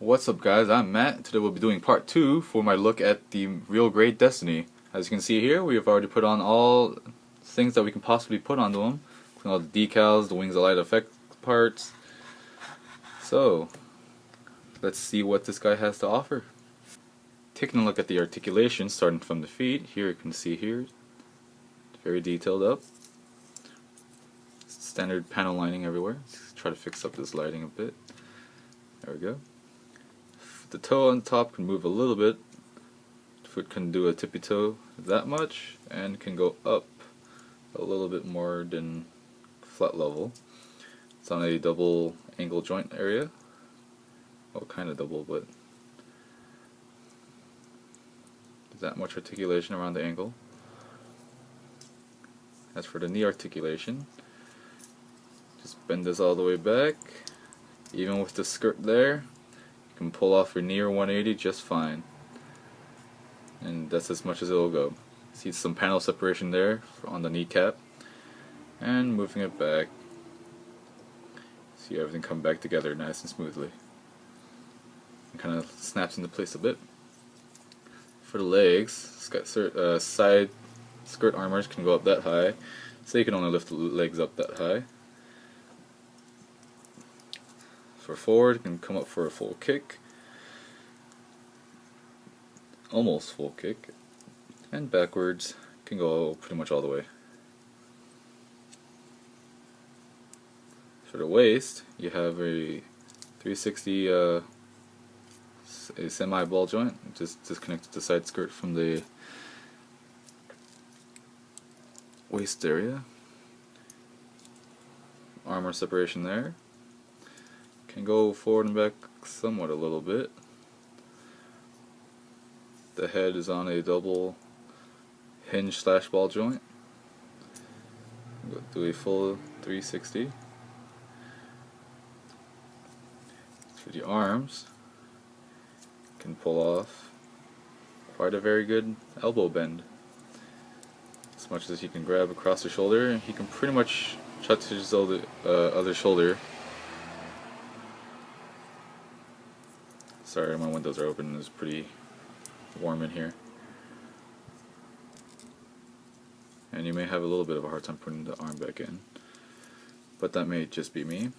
What's up guys, I'm Matt. Today we'll be doing part 2 for my look at the Real Grade Destiny. As you can see here, we have already put on all things that we can possibly put onto them. All the decals, the wings of light effect parts. So, let's see what this guy has to offer. Taking a look at the articulation, starting from the feet, here you can see here, very detailed up. Standard panel lining everywhere. Let's try to fix up this lighting a bit. There we go. The toe on top can move a little bit. The foot can do a tippy toe that much, and can go up a little bit more than flat level. It's on a double angle joint area. Well, kind of double, but there's that much articulation around the ankle. As for the knee articulation, just bend this all the way back. Even with the skirt there, you can pull off your knee or 180 just fine. And that's as much as it will go. See some panel separation there on the kneecap. And moving it back. See everything come back together nice and smoothly. It kind of snaps into place a bit. For the legs, side skirt armors can go up that high. So you can only lift the legs up that high. For forward, you can come up for a full kick, almost full kick, and backwards can go pretty much all the way. For the waist, you have a 360 a semi ball joint, just disconnected the side skirt from the waist area. Armor separation there. Can go forward and back somewhat a little bit. The head is on a double hinge slash ball joint. We'll do a full 360. For the arms, can pull off quite a very good elbow bend. As much as he can grab across the shoulder, he can pretty much touch his other shoulder. Sorry, my windows are open. It's pretty warm in here. And you may have a little bit of a hard time putting the arm back in. But that may just be me.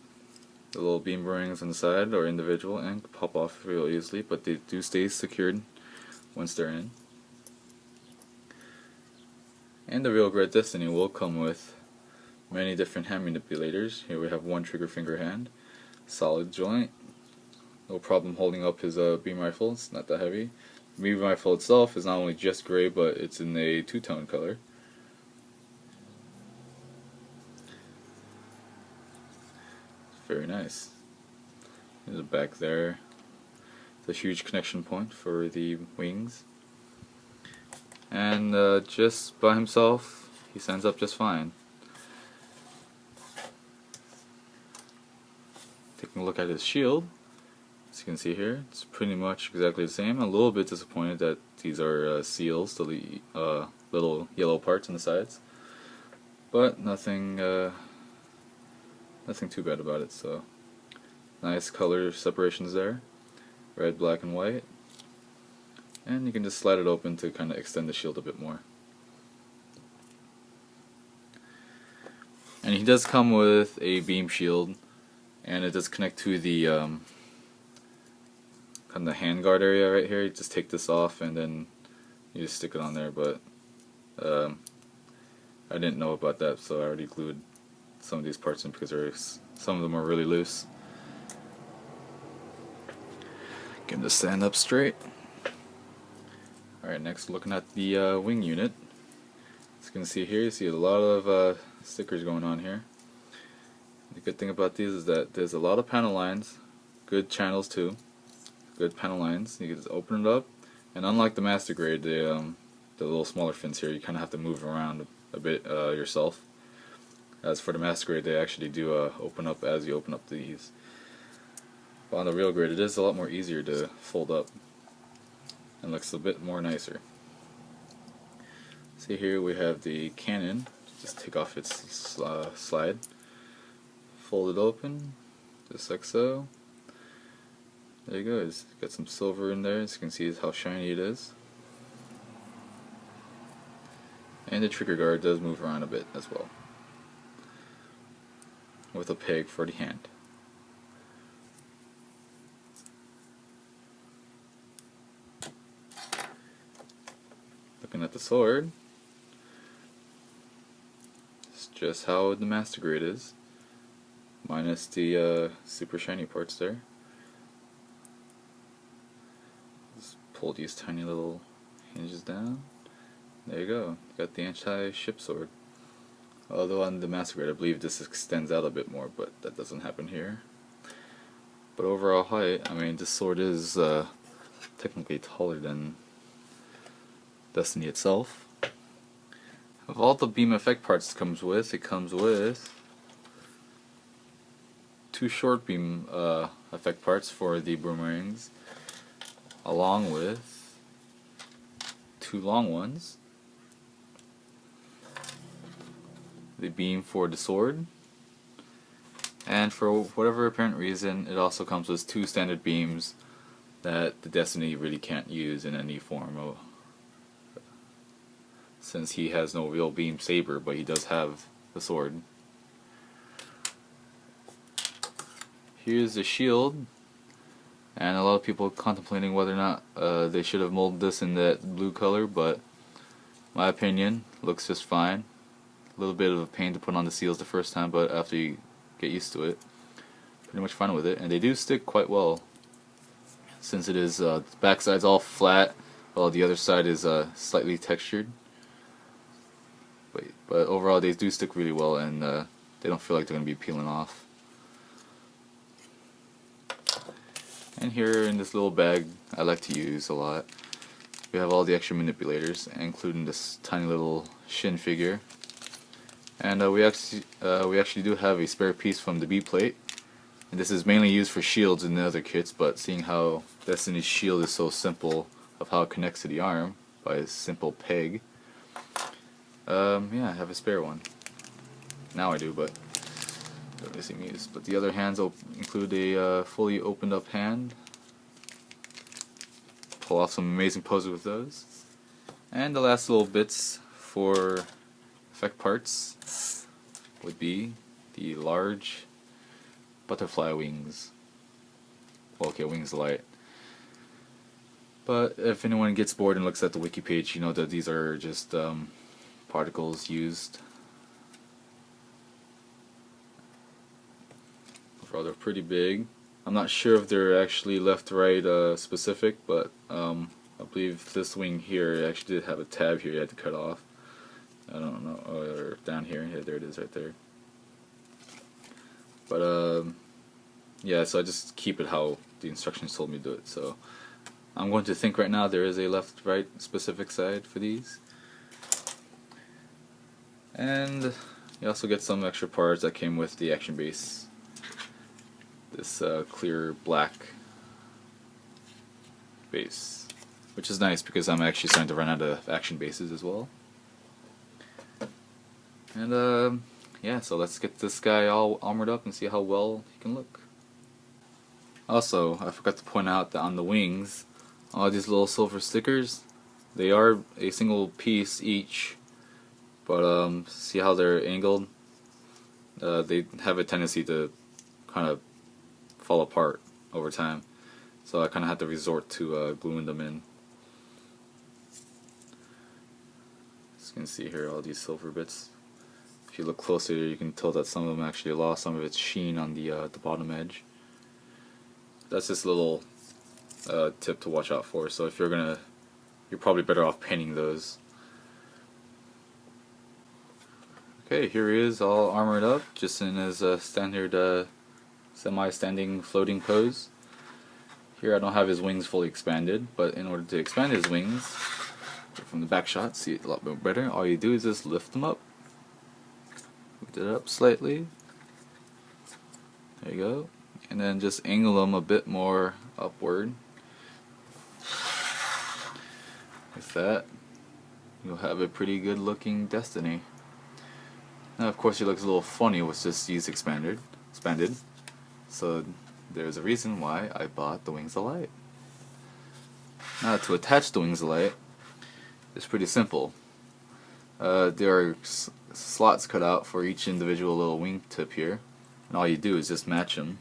The little beam bearings on the side are individual and can pop off real easily, but they do stay secured once they're in. And the Real Grade Destiny will come with many different hand manipulators. Here we have one trigger finger hand, solid joint. No problem holding up his beam rifle, it's not that heavy. The beam rifle itself is not only just gray, but it's in a two-tone color. Very nice. There's a back there. It's a huge connection point for the wings. And just by himself, he stands up just fine. Taking a look at his shield. As you can see here, it's pretty much exactly the same. I'm a little bit disappointed that these are seals, the little yellow parts on the sides, but nothing too bad about it. So nice color separations there, red, black, and white, and you can just slide it open to kind of extend the shield a bit more. And he does come with a beam shield, and it does connect to the kind of the hand guard area right here. You just take this off and then you just stick it on there, but I didn't know about that, so I already glued some of these parts in because some of them are really loose. Get him to stand up straight. Alright, next looking at the wing unit. As you can see here, you see a lot of stickers going on here. The good thing about these is that there's a lot of panel lines, good channels too. Good panel lines. You can just open it up, and unlike the Master Grade, the little smaller fins here, you kind of have to move around a bit yourself. As for the Master Grade, they actually do open up as you open up these. But on the Real Grade, it is a lot more easier to fold up, and looks a bit more nicer. See here we have the cannon. Just take off its slide, fold it open, just like so. There you go. It's got some silver in there. As you can see how shiny it is. And the trigger guard does move around a bit as well, with a peg for the hand. Looking at the sword, it's just how the Master Grade is, minus the super shiny parts there. Just pull these tiny little hinges down. There you go. Got the anti-ship sword. Although on the Master Grade, I believe this extends out a bit more, but that doesn't happen here. But overall height, I mean, this sword is technically taller than Destiny itself. Of all the beam effect parts it comes with 2 short beam effect parts for the boomerangs, along with 2 long ones. The beam for the sword, and for whatever apparent reason it also comes with 2 standard beams that the Destiny really can't use in any form of, since he has no real beam saber, but he does have the sword. Here's the shield, and a lot of people contemplating whether or not they should have molded this in that blue color, but my opinion, looks just fine. A little bit of a pain to put on the seals the first time, but after you get used to it, pretty much fine with it. And they do stick quite well, since it is the backside's all flat, while the other side is slightly textured. But overall, they do stick really well, and they don't feel like they're going to be peeling off. And here in this little bag, I like to use a lot, we have all the extra manipulators, including this tiny little Shin figure. And we actually do have a spare piece from the B-plate, and this is mainly used for shields in the other kits, but seeing how Destiny's shield is so simple of how it connects to the arm by a simple peg, yeah, I have a spare one. Now I do, but don't really see me use. But the other hands include a fully opened up hand. Pull off some amazing poses with those. And the last little bits for effect parts would be the large butterfly wings. Well, okay, wings light. But if anyone gets bored and looks at the wiki page, you know that these are just particles used. Overall, they're pretty big. I'm not sure if they're actually left-right specific, but I believe this wing here actually did have a tab here you had to cut off. I don't know, or down here. Yeah, there it is right there. But yeah, so I just keep it how the instructions told me to do it. So I'm going to think right now there is a left-right specific side for these. And you also get some extra parts that came with the action base. This clear black base, which is nice because I'm actually starting to run out of action bases as well. And yeah, so let's get this guy all armored up and see how well he can look. Also, I forgot to point out that on the wings, all these little silver stickers, they are a single piece each, but see how they're angled? They have a tendency to kind of fall apart over time, so I kind of had to resort to gluing them in. As you can see here, all these silver bits. If you look closer, you can tell that some of them actually lost some of its sheen on the bottom edge. That's just a little tip to watch out for. So if you're probably better off painting those. Okay, here he is, all armored up, just in his standard semi-standing floating pose. Here I don't have his wings fully expanded, but in order to expand his wings, from the back shot, see it a lot better, all you do is just lift them up. Lift it up slightly. There you go. And then just angle them a bit more upward. With that, you'll have a pretty good looking Destiny. Now of course it looks a little funny with just these expanded. So there's a reason why I bought the Wings of Light. Now, to attach the Wings of Light, it's pretty simple. There are slots cut out for each individual little wing tip here, and all you do is just match them.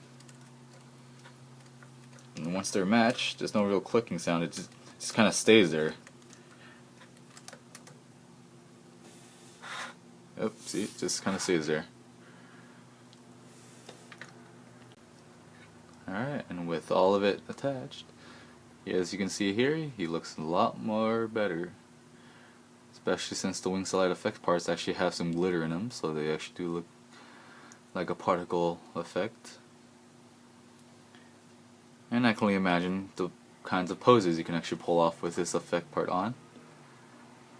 And once they're matched, there's no real clicking sound, it just kind of stays there. Yep, see, it just kind of stays there. Alright, and with all of it attached, as you can see here, he looks a lot more better. Especially since the Wings of Light effect parts actually have some glitter in them, so they actually do look like a particle effect. And I can only imagine the kinds of poses you can actually pull off with this effect part on.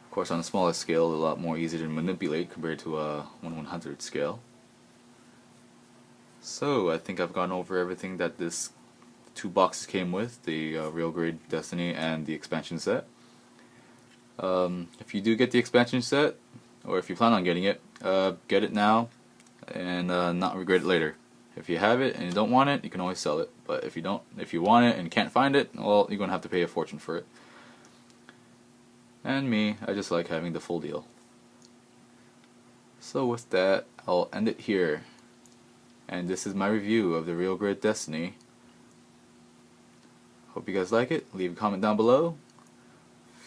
Of course, on a smaller scale, a lot more easier to manipulate compared to a 1/100th scale. So I think I've gone over everything that this two boxes came with, the Real Grade Destiny and the expansion set. If you do get the expansion set, or if you plan on getting it, get it now and not regret it later. If you have it and you don't want it, you can always sell it. But if you want it and can't find it, well, you're gonna have to pay a fortune for it. And me, I just like having the full deal. So with that, I'll end it here. And this is my review of the Real Grade Destiny. Hope you guys like it. Leave a comment down below.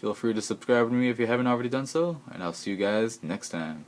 Feel free to subscribe to me if you haven't already done so, and I'll see you guys next time.